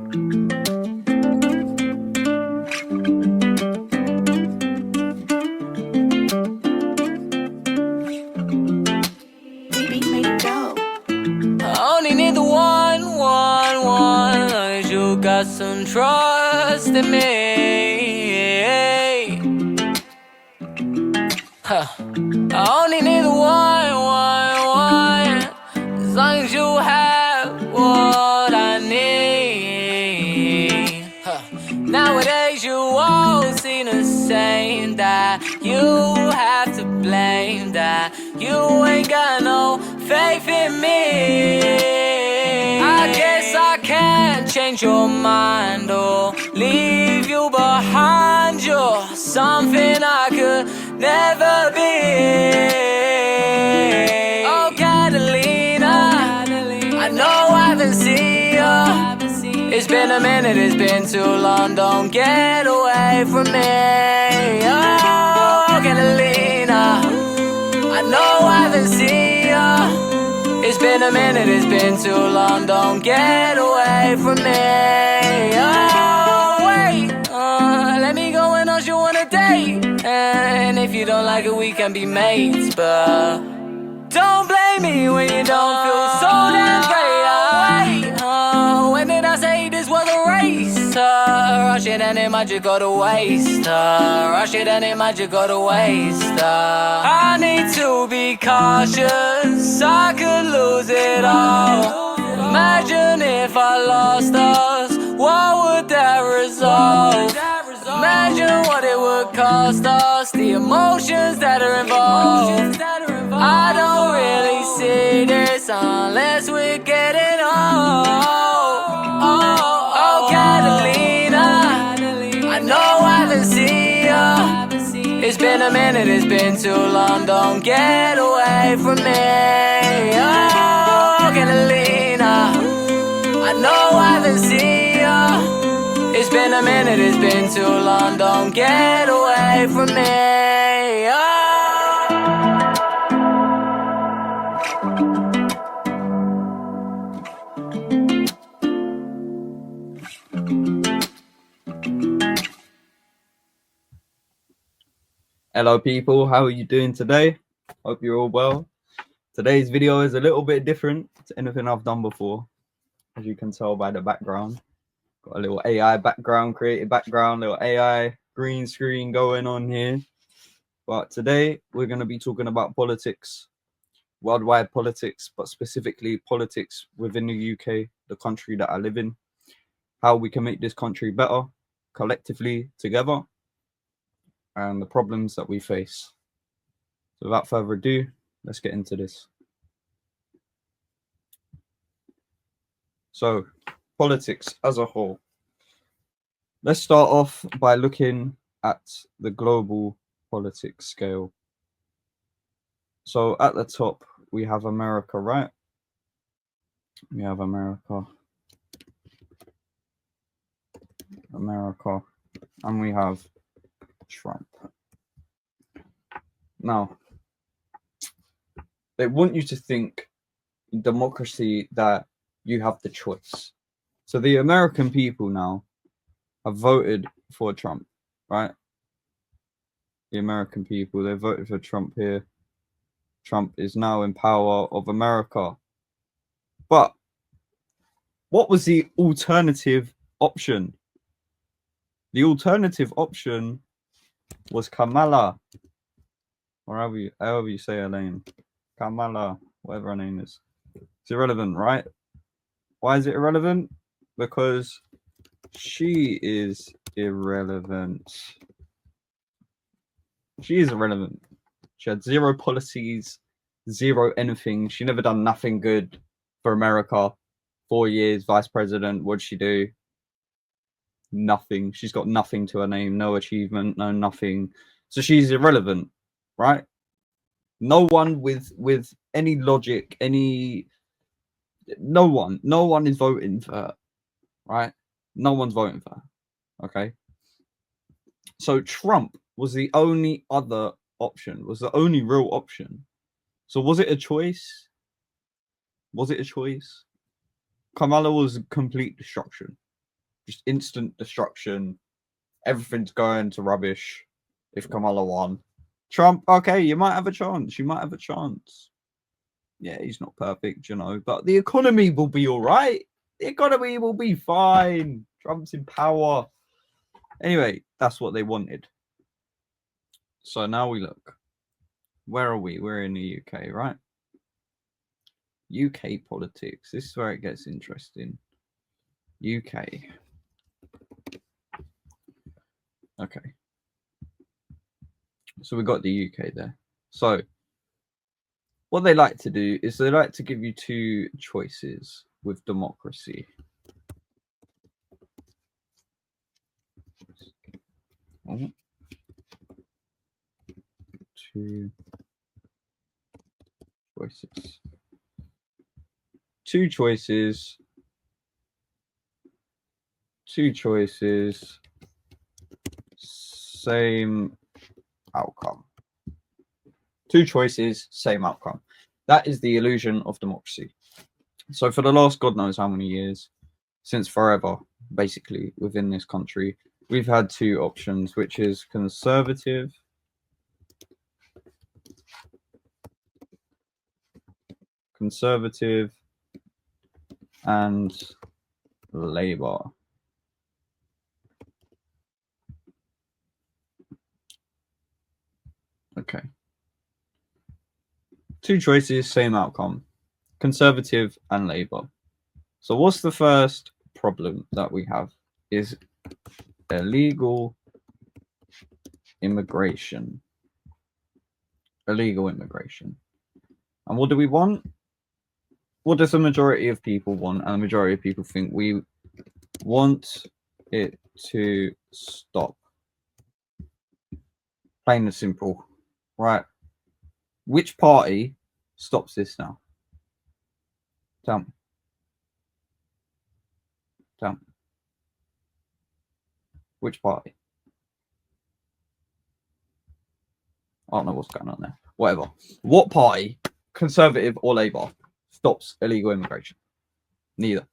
Beat made it go. I only need the one. You got some trust in me. Huh. I only need the one. As long as you have what I need. Huh. Nowadays you all seem the same. That you have to blame. That you ain't got no faith in me. I guess I can't change your mind or leave you behind. You're something I could never be. Oh, Catalina, I know I haven't seen ya. It's been a minute, it's been too long. Don't get away from me. Oh, Catalina, I know I haven't seen ya. It's been a minute, it's been too long. Don't get away from me. Oh, wait, let me go and ask you on a date. And if you don't like it, we can be mates. But don't blame me when you don't feel so damn great. When did I say this was a race? Rush it and it might just go to waste. Rush it and it might just go to waste. I need to be cautious, I could lose it all. Imagine if I lost us, what would that result? Imagine what it would cost us, the emotions that are involved. I don't really see this unless we get it all. Oh, Catalina, I know I haven't seen ya. It's been a minute, it's been too long. Don't get away from me. Oh, Catalina, I know I haven't seen ya. It's been a minute, it's been too long. Don't get away from me. Oh. Hello people, how are you doing today? Hope you're all well. Today's video is a little bit different to anything I've done before, as you can tell by the background. Got a little AI background, creative background, little AI green screen going on here. But today we're going to be talking about politics, worldwide politics, but specifically politics within the UK, the country that I live in, how we can make this country better collectively together, and the problems that we face. So without further ado, let's get into this. So, politics as a whole. Let's start off by looking at the global politics scale. So at the top, we have America, right? We have America, and we have Trump. Now, they want you to think in democracy that you have the choice. So the American people now have voted for Trump, right? The American people, they voted for Trump here. Trump is now in power of America. But what was the alternative option? The alternative option was Kamala, or however you say her name, Kamala, whatever her name is. It's irrelevant, right? Why is it irrelevant? Because she is irrelevant. She is irrelevant. She had zero policies, zero anything. She never done nothing good for America. 4 years, vice president. What'd she do? Nothing. She's got nothing to her name, no achievement, no nothing. So she's irrelevant, right? No one with any logic, no one is voting for her, right? No one's voting for her. Okay. So Trump was the only other option, was the only real option. So was it a choice? Was it a choice? Kamala was complete destruction. just instant destruction. Everything's going to rubbish if Kamala won. Trump, okay, you might have a chance. You might have a chance. Yeah, he's not perfect, you know, but the economy will be all right. The economy will be fine. Trump's in power. Anyway, that's what they wanted. So now we look. Where are we? We're in the UK, right? UK politics. This is where it gets interesting. UK. Okay. So we got the UK there. So what they like to do is they like to give you two choices with democracy. Two choices. Two choices. Two choices. Same outcome. Two choices, same outcome. That is the illusion of democracy. So for the last God knows how many years, since forever, basically, within this country, we've had two options, which is conservative and Labour. Okay. Two choices, same outcome. Conservative and Labour. So what's the first problem that we have is illegal immigration. Illegal immigration. And what do we want? What does the majority of people want? And the majority of people think we want it to stop. Plain and simple. Right. Which party stops this now? Tell me. Tell me. Which party? I don't know what's going on there. Whatever. What party, Conservative or Labour, stops illegal immigration? Neither.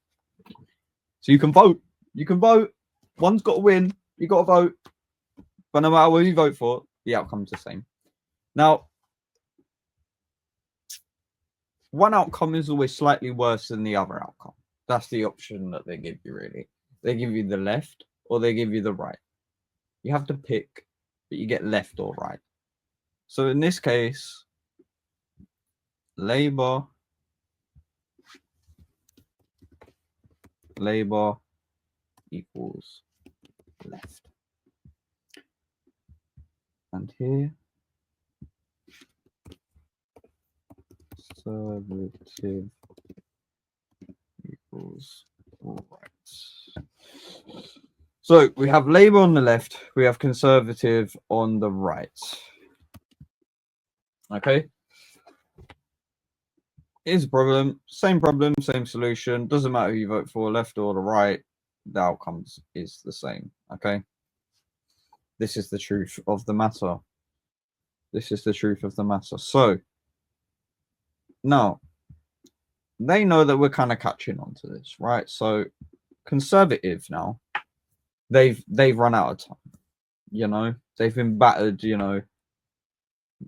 So you can vote. You can vote. One's got to win. You got to vote. But no matter what you vote for, the outcome's the same. Now, one outcome is always slightly worse than the other outcome. That's the option that they give you, really. They give you the left or they give you the right. You have to pick, but you get left or right. So in this case, Labour equals left. And here, conservative equals all right. So we have Labour on the left, we have Conservative on the right. Okay. Here's a problem, same solution. Doesn't matter who you vote for, left or the right, the outcomes is the same. Okay. This is the truth of the matter. This is the truth of the matter. So now they know that we're kind of catching on to this, right? So Conservative now, they've run out of time. You know, they've been battered, you know.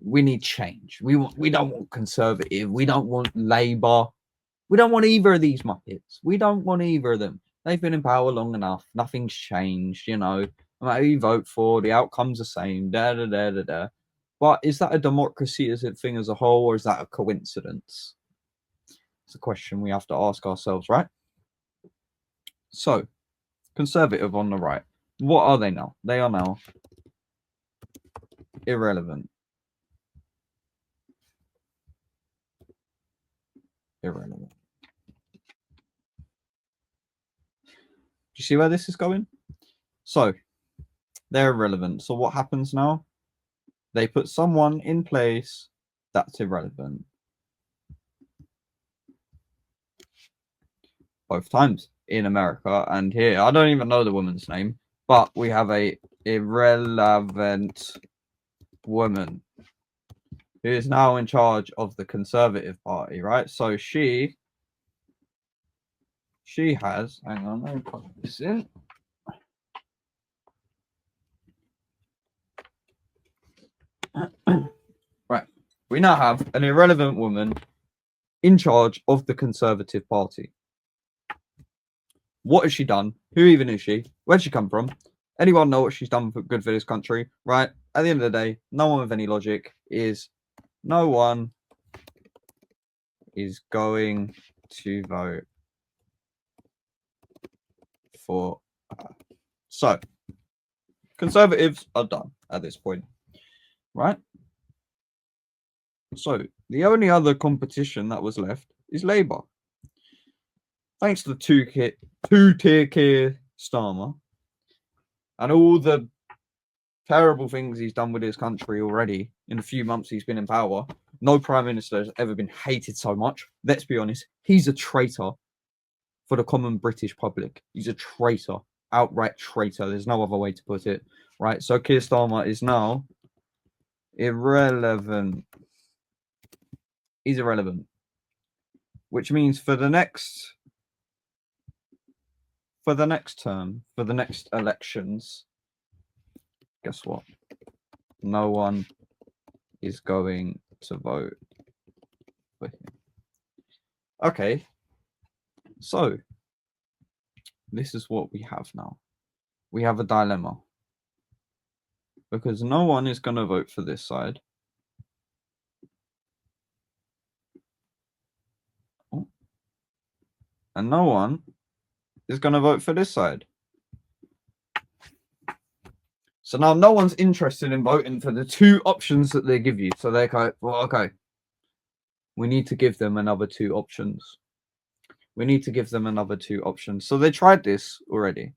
We need change. We don't want Conservative. We don't want Labour. We don't want either of these muppets. We don't want either of them. They've been in power long enough. Nothing's changed, you know. No matter who you vote for, the outcome's the same. But is that a democracy as a thing as a whole, or is that a coincidence? It's a question we have to ask ourselves, right? So, Conservative on the right. What are they now? They are now irrelevant. Irrelevant. Do you see where this is going? So, they're irrelevant. So what happens now? They put someone in place that's irrelevant. Both times in America and here. I don't even know the woman's name, but we have a irrelevant woman who is now in charge of the Conservative Party, right? So she has, hang on, let me put this in. We now have an irrelevant woman in charge of the Conservative Party. What has she done? Who even is she? Where'd she come from? Anyone know what she's done for good for this country? Right? At the end of the day, no one with any logic is going to vote for her. So, Conservatives are done at this point, right? So, the only other competition that was left is Labour. Thanks to the two-tier Keir Starmer and all the terrible things he's done with his country already in the few months he's been in power. No prime minister has ever been hated so much. Let's be honest. He's a traitor for the common British public. He's a traitor. Outright traitor. There's no other way to put it. Right? So Keir Starmer is now irrelevant. He's irrelevant. Which means for the next term, for the next elections, guess what? No one is going to vote for him. Okay. So, this is what we have now. We have a dilemma. Because no one is going to vote for this side. And no one is going to vote for this side. So now no one's interested in voting for the two options that they give you. So they're like, well, okay, we need to give them another two options. We need to give them another two options. So they tried this already.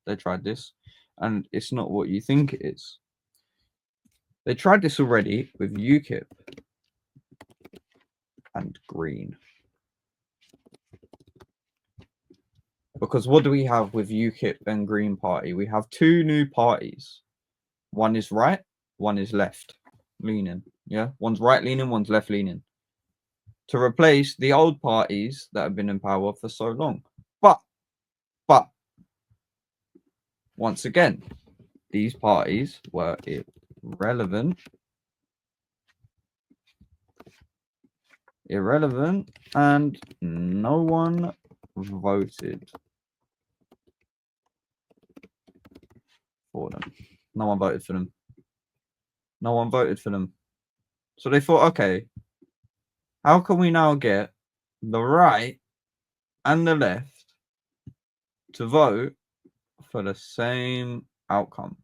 They tried this, and it's not what you think it is. They tried this already with UKIP and Green. Because what do we have with UKIP and Green Party? We have two new parties. One is right, one is left leaning. Yeah, one's right leaning, one's left leaning. To replace the old parties that have been in power for so long. But once again, these parties were irrelevant, and no one voted for them. No one voted for them. No one voted for them. So they thought, okay, how can we now get the right and the left to vote for the same outcome?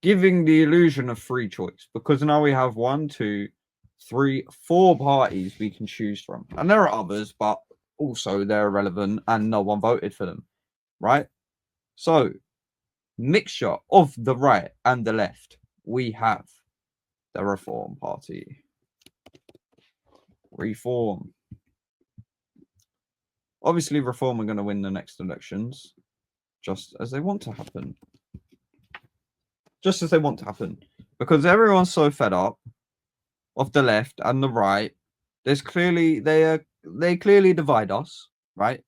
Giving the illusion of free choice, because now we have 1, 2, 3, 4 parties we can choose from. And there are others, but also they're irrelevant and no one voted for them, right? So, mixture of the right and the left, we have the Reform Party. Reform. Obviously, Reform are going to win the next elections, just as they want to happen. Just as they want to happen. Because everyone's so fed up of the left and the right. There's clearly, they clearly divide us, right?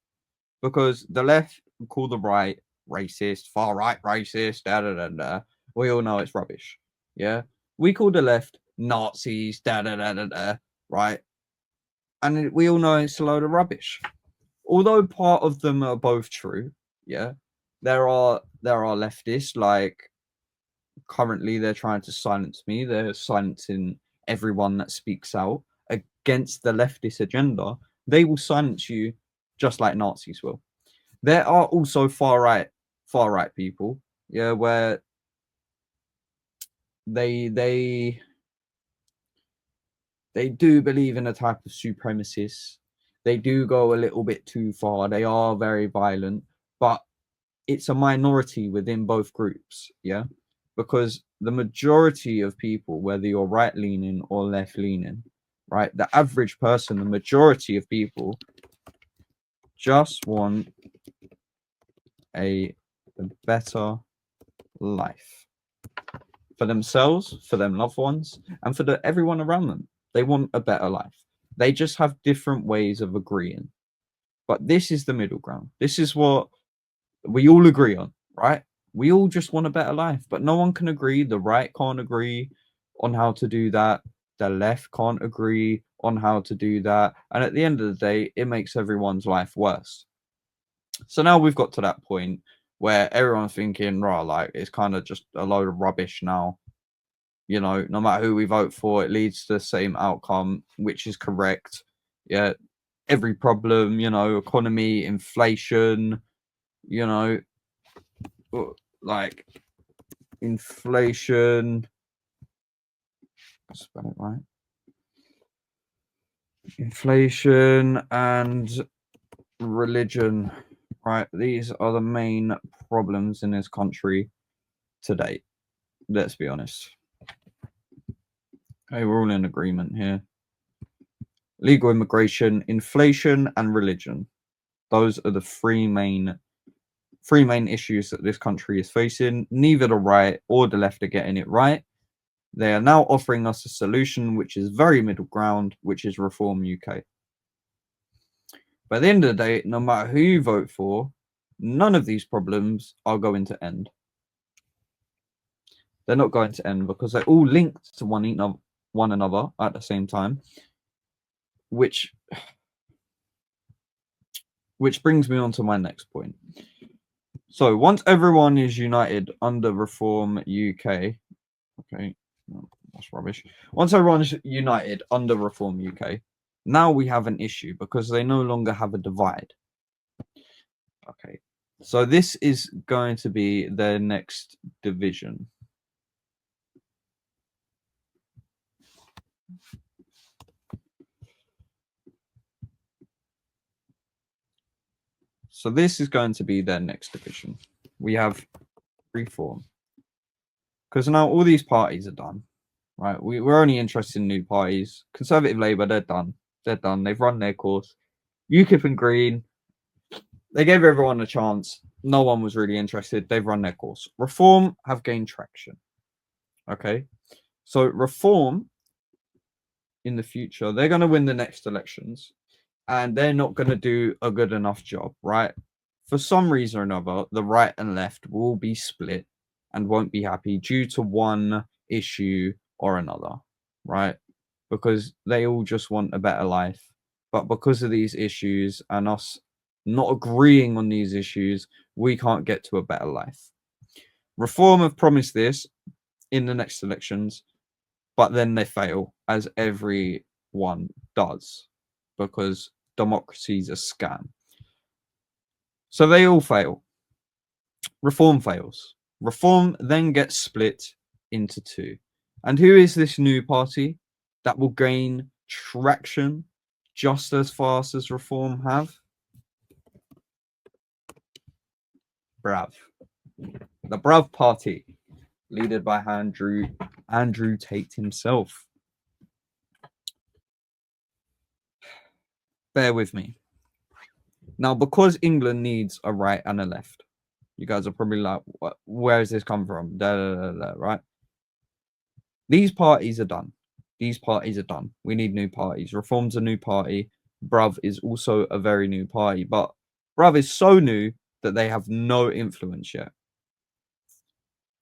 Because the left call the right racist, far right racist, da da da da. We all know it's rubbish. Yeah. We call the left Nazis, da da da da da, right? And we all know it's a load of rubbish. Although part of them are both true, yeah. There are leftists, like currently they're trying to silence me. They're silencing everyone that speaks out against the leftist agenda. They will silence you just like Nazis will. There are also far right people, yeah, where they do believe in a type of supremacists. They do go a little bit too far. They are very violent, but it's a minority within both groups, yeah? Because the majority of people, whether you're right-leaning or left-leaning, right, the average person, the majority of people just want a better life for themselves, for their loved ones, and for everyone around them. They want a better life. They just have different ways of agreeing. But this is the middle ground. This is what we all agree on, right? We all just want a better life, but no one can agree. The right can't agree on how to do that. The left can't agree on how to do that. And at the end of the day, it makes everyone's life worse. So now we've got to that point where everyone's thinking, right, like it's kind of just a load of rubbish now. You know, no matter who we vote for, it leads to the same outcome, which is correct. Yeah, every problem, you know, economy, inflation, you know, like inflation. Spell it right. Inflation and religion, right? These are the main problems in this country today. Let's be honest. Okay, we're all in agreement here. Legal immigration, inflation, and religion. Those are the three main issues that this country is facing. Neither the right or the left are getting it right. They are now offering us a solution which is very middle ground, which is Reform UK. By the end of the day, no matter who you vote for, none of these problems are going to end. They're not going to end because they're all linked to one another at the same time, which brings me on to my next point. So once everyone is united under Reform UK, okay, no, that's rubbish. Once everyone's united under Reform UK, now we have an issue because they no longer have a divide. Okay, so this is going to be their next division. So this is going to be their next division. We have Reform. Because now all these parties are done, right? We're only interested in new parties. Conservative Labour, they're done. They're done. They've run their course. UKIP and Green, they gave everyone a chance. No one was really interested. They've run their course. Reform have gained traction. Okay? So Reform, in the future, they're going to win the next elections. And they're not going to do a good enough job, right? For some reason or another, the right and left will be split and won't be happy due to one issue or another, right? Because they all just want a better life. But because of these issues and us not agreeing on these issues, we can't get to a better life. Reform have promised this in the next elections, but then they fail, as everyone does, because democracy is a scam. So they all fail. Reform fails. Reform then gets split into two. And who is this new party that will gain traction just as fast as Reform have? Brav. The Brav Party, led by Andrew Tate himself. Bear with me. Now, because England needs a right and a left, you guys are probably like, where has this come from? Right? These parties are done. These parties are done. We need new parties. Reform's a new party. Brav is also a very new party. But Brav is so new that they have no influence yet.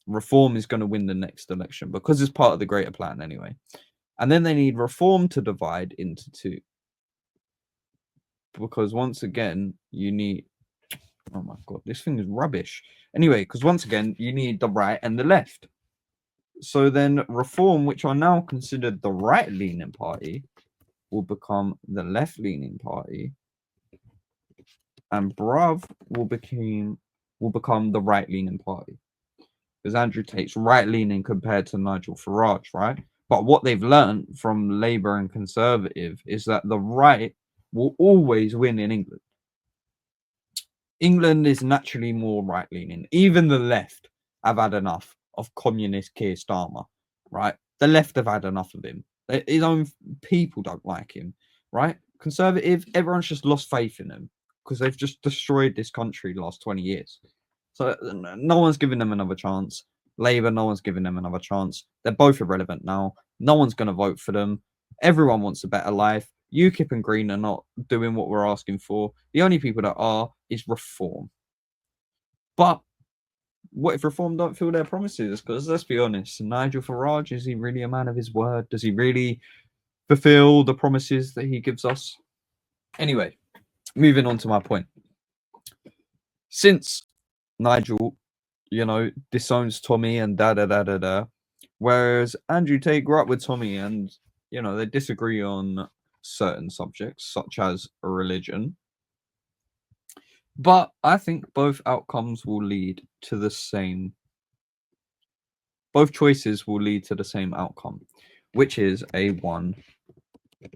Reform is going to win the next election because it's part of the greater plan anyway. And then they need Reform to divide into two. Because once again, you need... Oh my God, this thing is rubbish. Anyway, because once again, you need the right and the left. So then Reform, which are now considered the right-leaning party, will become the left-leaning party. And Brav will become the right-leaning party. Because Andrew Tate's right-leaning compared to Nigel Farage, right? But what they've learned from Labour and Conservative is that the right will always win in England. England is naturally more right-leaning. Even the left have had enough of communist Keir Starmer, right? The left have had enough of him. His own people don't like him, right? Conservative, everyone's just lost faith in him because they've just destroyed this country the last 20 years. So no one's giving them another chance. Labour, no one's giving them another chance. They're both irrelevant now. No one's going to vote for them. Everyone wants a better life. UKIP and Green are not doing what we're asking for. The only people that are is Reform. But what if Reform don't fill their promises? Because let's be honest, Nigel Farage, is he really a man of his word? Does he really fulfill the promises that he gives us? Anyway, moving on to my point. Since Nigel, disowns Tommy and da, whereas Andrew Tate grew up with Tommy and, they disagree on certain subjects, such as religion. But I think both outcomes will lead to the same. Both choices will lead to the same outcome, which is a one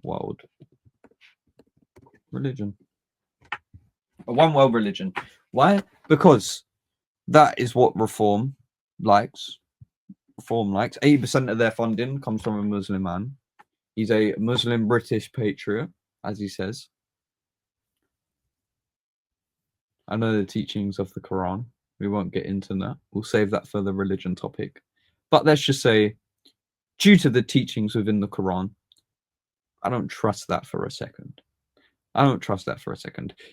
world religion. A one world religion. Why? Because that is what Reform likes. Reform likes 80% of their funding comes from a Muslim man. He's a Muslim British patriot, as he says. I know the teachings of the Quran. We won't get into that. We'll save that for the religion topic. But let's just say, due to the teachings within the Quran, I don't trust that for a second.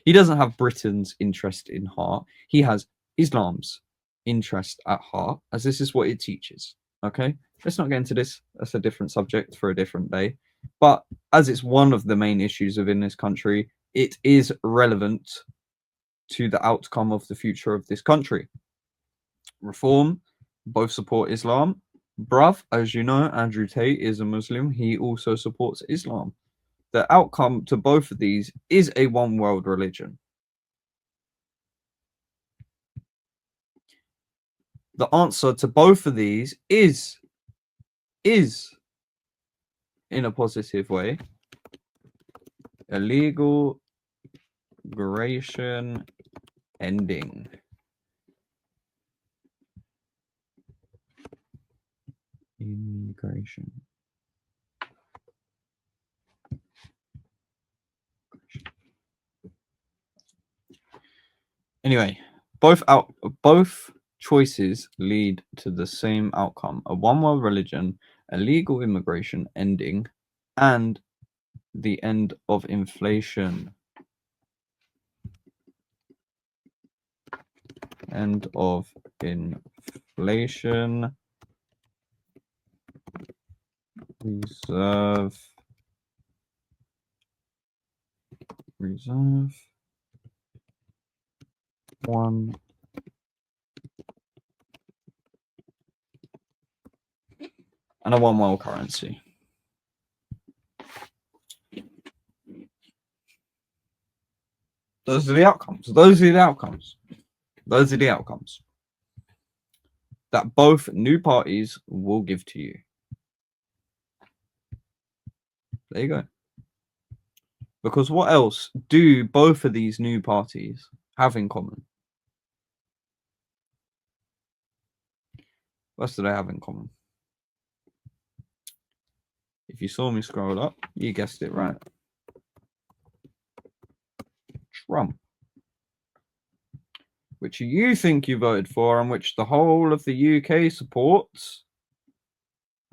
He doesn't have Britain's interest in heart. He has Islam's interest at heart, as this is what it teaches. Okay? Let's not get into this. That's a different subject for a different day. But as it's one of the main issues within this country, it is relevant to the outcome of the future of this country. Reform, both support Islam. Bruv, as you know, Andrew Tate is a Muslim. He also supports Islam. The outcome to both of these is a one world religion. The answer to both of these is in a positive way, illegal immigration ending. Immigration. Anyway, both choices lead to the same outcome: a one world religion, illegal immigration ending, and the end of inflation. End of inflation. Reserve one and a one world currency. Those are the outcomes that both new parties will give to you. There you go. Because what else do both of these new parties have in common? What else do they have in common? If you saw me scroll up, you guessed it right. Trump. Which you think you voted for and which the whole of the UK supports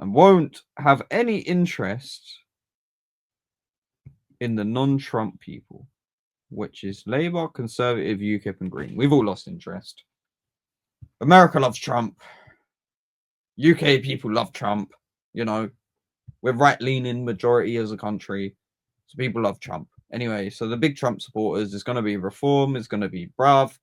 and won't have any interest in the non-Trump people, which is Labour, Conservative, UKIP and Green. We've all lost interest. America loves Trump. UK people love Trump. We're right-leaning majority as a country, so people love Trump. Anyway, so the big Trump supporters is going to be Reform, is going to be Bruv.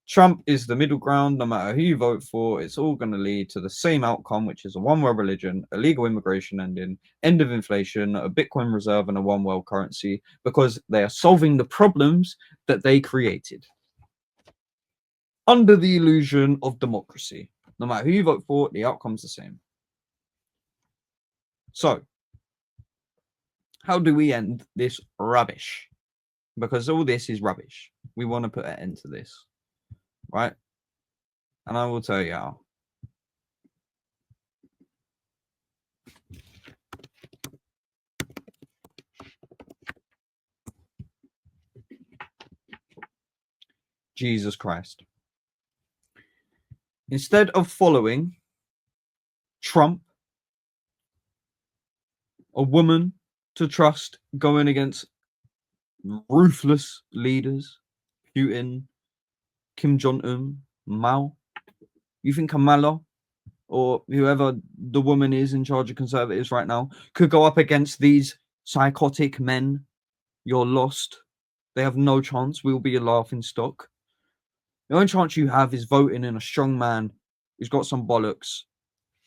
Trump is the middle ground. No matter who you vote for, it's all going to lead to the same outcome, which is a one world religion, illegal immigration ending, end of inflation, a Bitcoin reserve, and a one world currency, because they are solving the problems that they created under the illusion of democracy. No matter who you vote for, the outcome's the same. So, how do we end this rubbish? Because all this is rubbish. We want to put an end to this. Right? And I will tell you how. Jesus Christ. Instead of following Trump, a woman to trust going against ruthless leaders, Putin, Kim Jong-un, Mao, You think Kamala or whoever the woman is in charge of Conservatives right now could go up against these psychotic men? You're lost. They have no chance. We'll be a laughing stock. The only chance you have is voting in a strong man who's got some bollocks,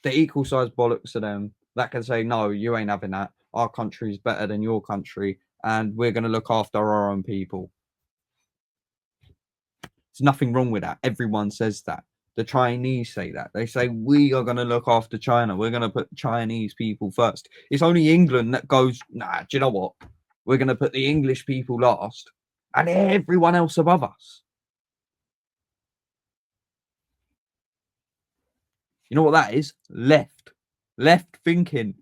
the equal size bollocks to them, that can say, no, you ain't having that. Our country's better than your country, and we're going to look after our own people. There's nothing wrong with that. Everyone says that. The Chinese say that. They say, we are going to look after China. We're going to put Chinese people first. It's only England that goes, nah, do you know what? We're going to put the English people last and everyone else above us. You know what that is? Left thinking.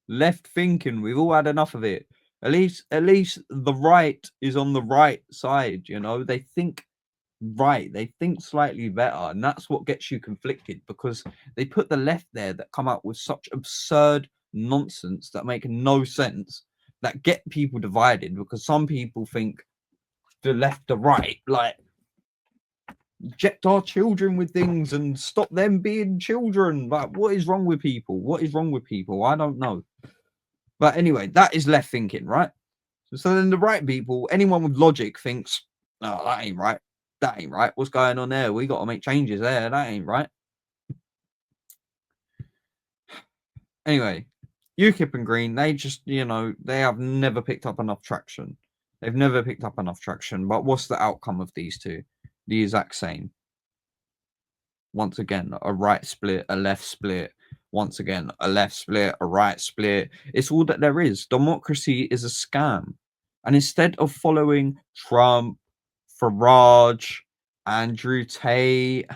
We've all had enough of it. At least the right is on the right side. You know, they think right. They think slightly better, and that's what gets you conflicted, because they put the left there that come up with such absurd nonsense that make no sense, that get people divided, because some people think the left or right, like, inject our children with things and stop them being children. Like, what is wrong with people? What is wrong with people? I don't know. But anyway, that is left thinking, right? So then the right people, anyone with logic thinks, no, that ain't right. That ain't right. What's going on there? We got to make changes there. That ain't right. Anyway, UKIP and Green, they just, you know, they have never picked up enough traction. They've never picked up enough traction. But what's the outcome of these two? The exact same. Once again, a right split, a left split. Once again, a left split, a right split. It's all that there is. Democracy is a scam. And instead of following Trump, Farage, Andrew Tate,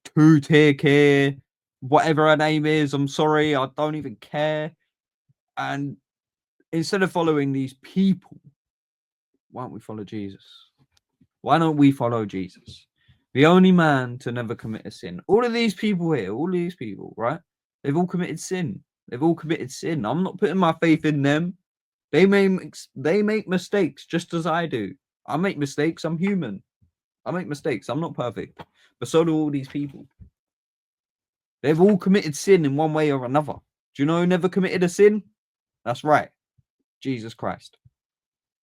Tutikir, whatever her name is, I'm sorry, I don't even care. And instead of following these people, why don't we follow Jesus? Why don't we follow Jesus? The only man to never commit a sin. All of these people here, all of these people, right? They've all committed sin. They've all committed sin. I'm not putting my faith in them. They make mistakes just as I do. I make mistakes. I'm human. I make mistakes. I'm not perfect. But so do all these people. They've all committed sin in one way or another. Do you know who never committed a sin? That's right. Jesus Christ.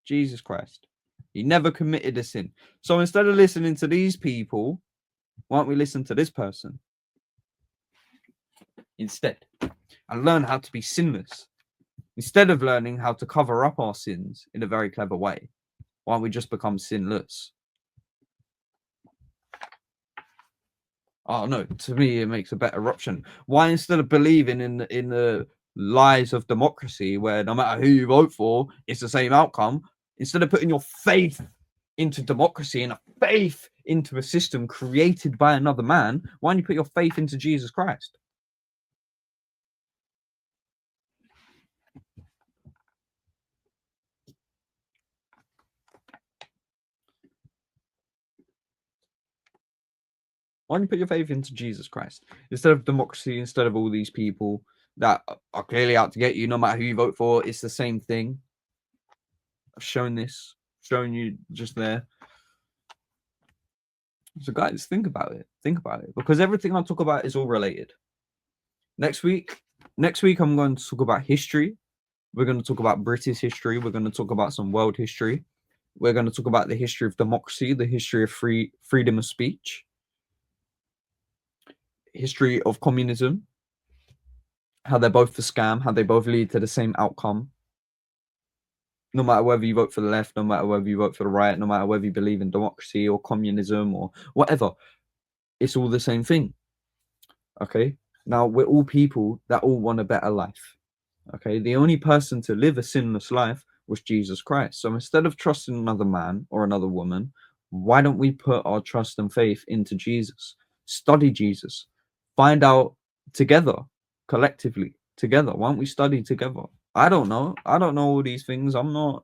Jesus Christ. He never committed a sin. So instead of listening to these people, why don't we listen to this person instead and learn how to be sinless? Instead of learning how to cover up our sins in a very clever way, why don't we just become sinless? Oh no, to me it makes a better option. Why, instead of believing in the lies of democracy, where no matter who you vote for, it's the same outcome, instead of putting your faith into democracy and a faith into a system created by another man, why don't you put your faith into Jesus Christ? Why don't you put your faith into Jesus Christ instead of democracy, instead of all these people that are clearly out to get you, no matter who you vote for? It's the same thing. I've shown this, shown you just there. So guys, think about it. Think about it. Because everything I talk about is all related. Next week, I'm going to talk about history. We're going to talk about British history. We're going to talk about some world history. We're going to talk about the history of democracy, the history of freedom of speech, history of communism, how they're both a scam, how they both lead to the same outcome. No matter whether you vote for the left, no matter whether you vote for the right, no matter whether you believe in democracy or communism or whatever, it's all the same thing. Okay? Now, we're all people that all want a better life. Okay? The only person to live a sinless life was Jesus Christ. So instead of trusting another man or another woman, why don't we put our trust and faith into Jesus? Study Jesus. Find out together, collectively, together. Why don't we study together? I don't know. I don't know all these things. I'm not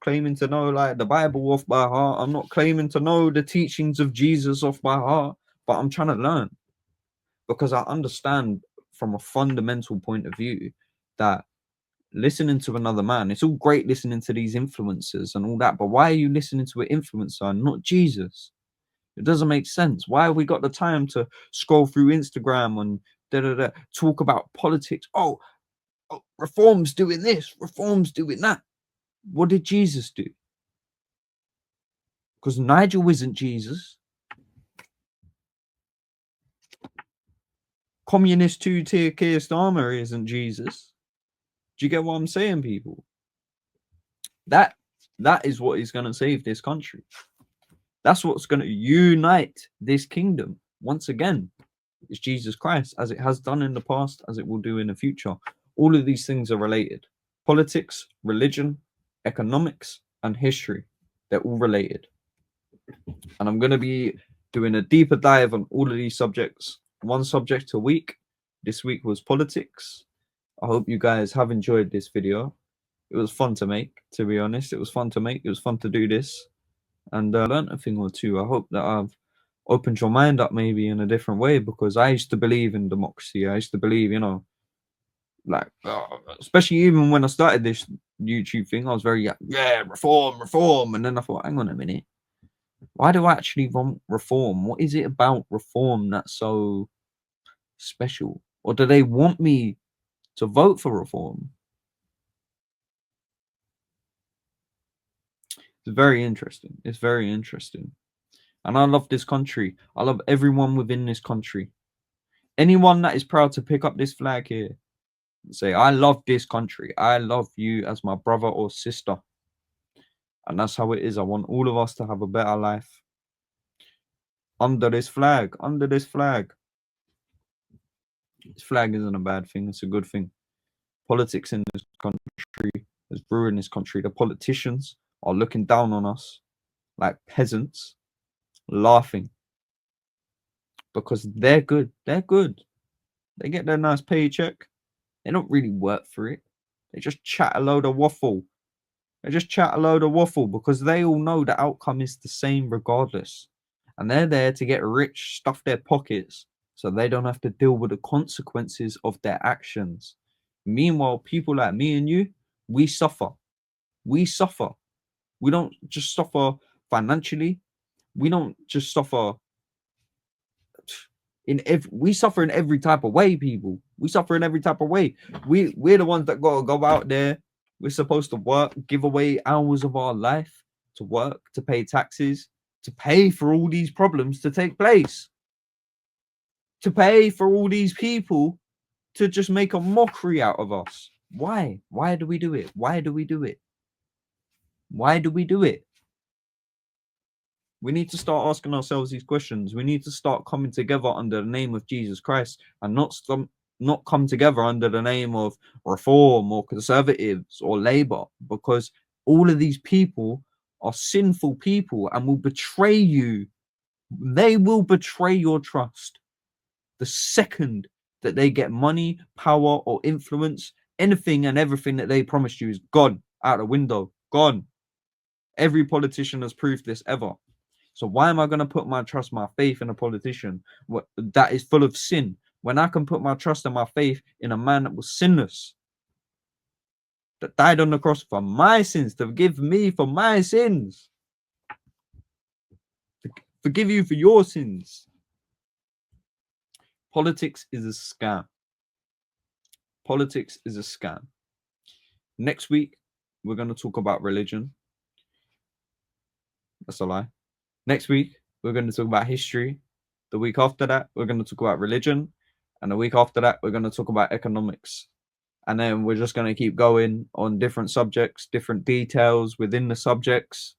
claiming to know like the Bible off by heart. I'm not claiming to know the teachings of Jesus off by heart, but I'm trying to learn, because I understand from a fundamental point of view that listening to another man, it's all great listening to these influencers and all that, but why are you listening to an influencer and not Jesus? It doesn't make sense. Why have we got the time to scroll through Instagram and talk about politics? Oh, reform's doing this, reform's doing that. What did Jesus do? Because Nigel isn't Jesus. Communist two-tier Keir Starmer isn't Jesus. Do you get what I'm saying, people? That is what is going to save this country. That's what's going to unite this kingdom once again. It's Jesus Christ, as it has done in the past, as it will do in the future. All of these things are related. Politics, religion, economics, and history. They're all related. And I'm going to be doing a deeper dive on all of these subjects. One subject a week. This week was politics. I hope you guys have enjoyed this video. It was fun to make, to be honest. It was fun to make. It was fun to do this. And I learned a thing or two. I hope that I've opened your mind up maybe in a different way, because I used to believe in democracy. I used to believe, you know, like, especially even when I started this YouTube thing, I was very, yeah, reform. And then I thought, hang on a minute. Why do I actually want reform? What is it about reform that's so special? Or do they want me to vote for reform? It's very interesting. It's very interesting. And I love this country. I love everyone within this country. Anyone that is proud to pick up this flag here and say, I love this country. I love you as my brother or sister. And that's how it is. I want all of us to have a better life. Under this flag. Under this flag. This flag isn't a bad thing. It's a good thing. Politics in this country has ruined this country. The politicians are looking down on us like peasants, laughing, because they're good. They're good. They get their nice paycheck. They don't really work for it. They just chat a load of waffle. They just chat a load of waffle because they all know the outcome is the same regardless. And they're there to get rich, stuff their pockets, so they don't have to deal with the consequences of their actions. Meanwhile, people like me and you, we suffer. We suffer. We don't just suffer financially. We don't just suffer we suffer in every type of way, people. We suffer in every type of way. We're the ones that gotta go out there. We're supposed to work, give away hours of our life to work, to pay taxes, to pay for all these problems to take place, to pay for all these people to just make a mockery out of us. Why? Why do we do it? Why do we do it? Why do we do it? We need to start asking ourselves these questions. We need to start coming together under the name of Jesus Christ, and not come together under the name of reform or conservatives or Labour, because all of these people are sinful people and will betray you. They will betray your trust the second that they get money, power, or influence. Anything and everything that they promised you is gone out the window. Gone. Every politician has proved this ever. So why am I going to put my trust, my faith in a politician that is full of sin, when I can put my trust and my faith in a man that was sinless, that died on the cross for my sins, to forgive me for my sins, to forgive you for your sins? Politics is a scam. Politics is a scam. Next week, we're going to talk about religion. That's a lie. Next week, we're going to talk about history. The week after that, we're going to talk about religion. And the week after that, we're going to talk about economics. And then we're just going to keep going on different subjects, different details within the subjects.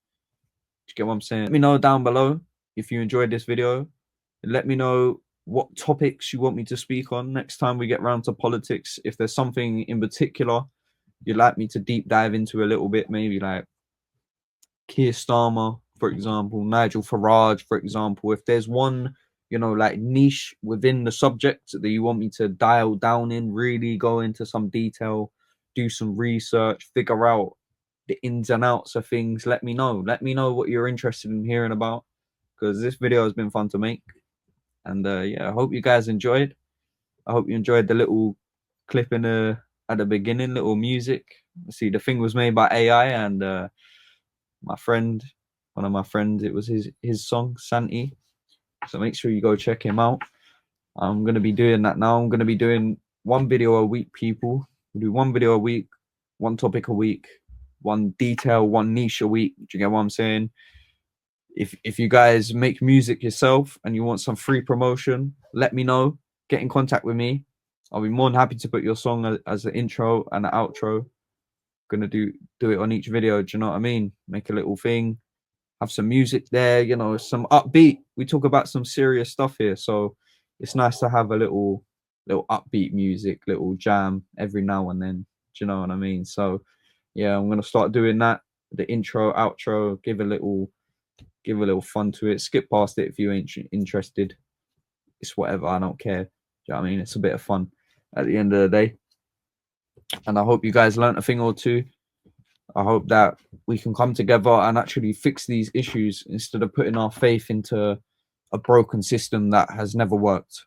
Do you get what I'm saying? Let me know down below if you enjoyed this video. Let me know what topics you want me to speak on next time we get round to politics. If there's something in particular you'd like me to deep dive into a little bit, maybe like Keir Starmer, for example, Nigel Farage, for example. If there's one, you know, like niche within the subject that you want me to dial down in, really go into some detail, do some research, figure out the ins and outs of things, let me know. Let me know what you're interested in hearing about, because this video has been fun to make. And yeah, I hope you guys enjoyed. I hope you enjoyed the little clip in at the beginning, little music. See, the thing was made by AI, and my friend, one of my friends, it was his song, Santi. So make sure you go check him out. I'm going to be doing that now. I'm going to be doing one video a week, people. We'll do one video a week, one topic a week, one detail, one niche a week. Do you get what I'm saying? If you guys make music yourself and you want some free promotion, let me know. Get in contact with me. I'll be more than happy to put your song as an intro and an outro. Gonna do it on each video. Do you know what I mean? Make a little thing, have some music there, you know, some upbeat. We talk about some serious stuff here, so it's nice to have a little upbeat music, little jam every now and then. Do you know what I mean? So yeah, I'm gonna start doing that. The intro, outro, give a little fun to it. Skip past it if you ain't interested. It's whatever, I don't care. Do you know what I mean? It's a bit of fun at the end of the day. And I hope you guys learnt a thing or two. I hope that we can come together and actually fix these issues instead of putting our faith into a broken system that has never worked.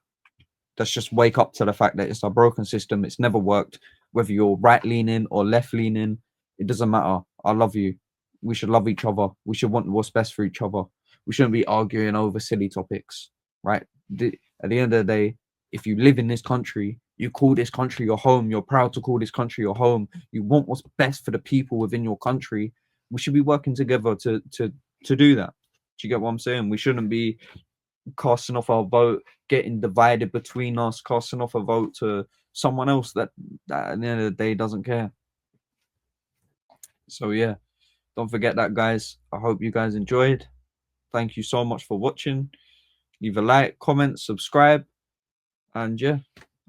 Let's just wake up to the fact that it's a broken system. It's never worked. Whether you're right leaning or left leaning, it doesn't matter. I love you. We should love each other. We should want what's best for each other. We shouldn't be arguing over silly topics, right? At the end of the day, if you live in this country, you call this country your home. You're proud to call this country your home. You want what's best for the people within your country. We should be working together to do that. Do you get what I'm saying? We shouldn't be casting off our vote, getting divided between us, casting off a vote to someone else that at the end of the day doesn't care. So yeah, don't forget that, guys. I hope you guys enjoyed. Thank you so much for watching. Leave a like, comment, subscribe, and yeah,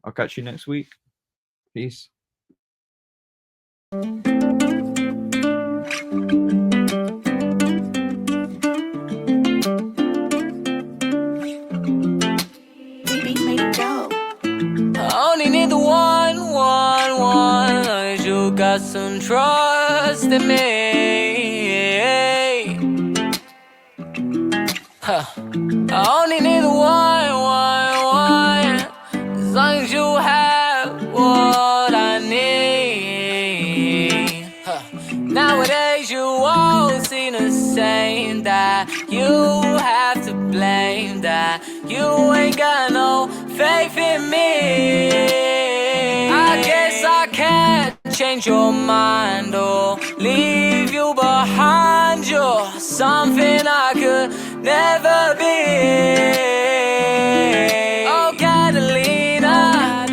I'll catch you next week. Peace. Beat made it dope. I only need the one. You got some trust in me. Huh. I only need the one. As long as you have what I need. Huh. Nowadays you all seem the same. That you have to blame. That you ain't got no faith in me. I guess I can't change your mind or leave you behind. You're something I could never be. Oh, Catalina,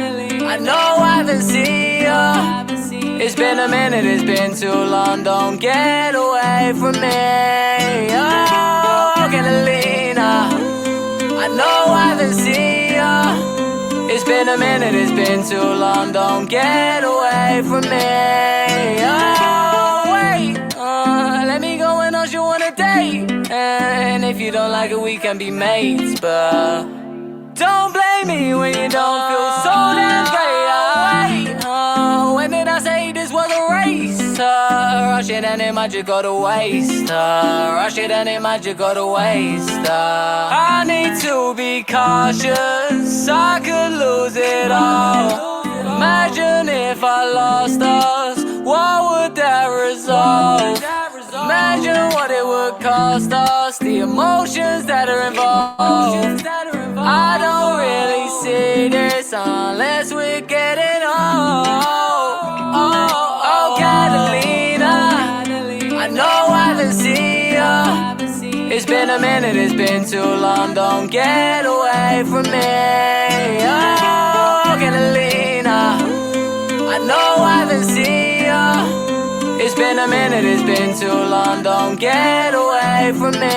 I know I haven't seen you. It's been a minute, it's been too long. Don't get away from me. Oh, Catalina, I know I haven't seen you. It's been a minute, it's been too long. Don't get away from me. Oh, wait, let me go and ask you on a date. And if you don't like it, we can be mates. But don't blame me when you don't feel so damn great. When did I say this was a race? Rush it and it might just go to waste. Rush it and it might just go to waste. I need to be cautious, I could lose it all. Imagine if I lost us, what would that result? Imagine what it would cost us, the emotions that are involved. I don't really see this unless we're getting old. Oh, Catalina, I know I haven't seen you. It's been a minute, it's been too long. Don't get away from me. Oh, Catalina, I know I haven't seen you. It's been a minute, it's been too long. Don't get away from me.